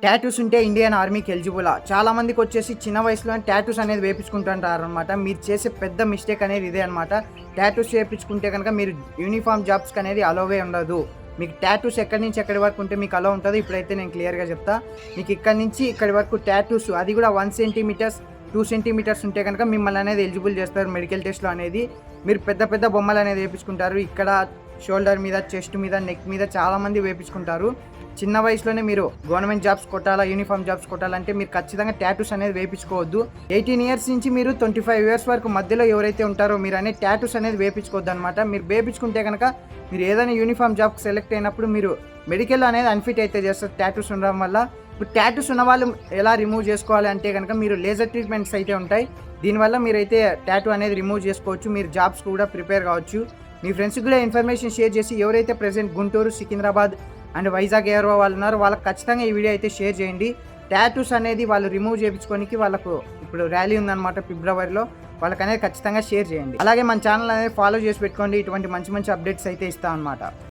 Tattoos ఉంటే Indian ఆర్మీకి ఎలిజిబులా? చాలా మందికి వచ్చేసి చిన్న వయసులోనే టాటూస్ అనేది వేపించుకుంటుంటారనమాట. మీరు చేసే పెద్ద మిస్టేక్ అనేది ఇదే అనమాట. టాటూస్ చేపించుకుంటే కనుక మీరు యూనిఫామ్ జాబ్స్‌కి అనేది అలోవే ఉండదు. మీకు టాటూస్ ఎక్కడి నుంచి ఎక్కడి వరకు ఉంటే మీకు అలో ఉంటదో ఇప్పుడైతే నేను క్లియర్‌గా చెప్తా. మీకు ఇక్కడి నుంచి ఇక్కడి వరకు టాటూస్ అది కూడా 1 సెంటీమీటర్స్, 2 సెంటీమీటర్స్ ఉంటే కనుక మిమ్మల్ని అనేది ఎలిజిబుల్ చేస్తారు మెడికల్ టెస్ట్‌లో అనేది. మీరు పెద్ద పెద్ద బొమ్మలు అనేది వేపించుకుంటారు. ఇక్కడ షోల్డర్ మీద, చెస్ట్ మీద, నెక్ మీద చాలామంది వేపించుకుంటారు. చిన్న వయసులోనే మీరు గవర్నమెంట్ జాబ్స్ కొట్టాలా, యూనిఫామ్ జాబ్స్ కొట్టాలంటే మీరు ఖచ్చితంగా టాటూస్ అనేది వేపించుకోవద్దు. 18 ఇయర్స్ నుంచి మీరు 25 ఇయర్స్ వరకు మధ్యలో ఎవరైతే ఉంటారో మీరు అనేది టాటూస్ అనేది వేపించుకోవద్దు అనమాట. మీరు వేపించుకుంటే కనుక మీరు ఏదైనా యూనిఫామ్ జాబ్కి సెలెక్ట్ అయినప్పుడు మీరు మెడికల్ అనేది అన్ఫిట్ అయితే చేస్తారు టాటూస్ ఉండడం వల్ల. ఇప్పుడు టాటూస్ ఉన్న వాళ్ళు ఎలా రిమూవ్ చేసుకోవాలి అంటే కనుక మీరు లేజర్ ట్రీట్మెంట్స్ అయితే ఉంటాయి. దీనివల్ల మీరైతే టాటూ అనేది రిమూవ్ చేసుకోవచ్చు. మీరు జాబ్స్ కూడా ప్రిపేర్ కావచ్చు. మీ ఫ్రెండ్స్కి కూడా ఇన్ఫర్మేషన్ షేర్ చేసి ఎవరైతే ప్రెసెంట్ గుంటూరు, సికింద్రాబాద్ అండ్ వైజాగ్ ఏరో వాళ్ళు ఉన్నారు వాళ్ళకి ఖచ్చితంగా ఈ వీడియో అయితే షేర్ చేయండి. టాటూస్ అనేది వాళ్ళు రిమూవ్ చేయించుకోనికి వాళ్ళకు ఇప్పుడు ర్యాలీ ఉందన్నమాట ఫిబ్రవరిలో. వాళ్ళకి అనేది ఖచ్చితంగా షేర్ చేయండి. అలాగే మన ఛానల్ అనేది ఫాలో చేసి పెట్టుకోండి. ఇటువంటి మంచి మంచి అప్డేట్స్ అయితే ఇస్తాం అనమాట.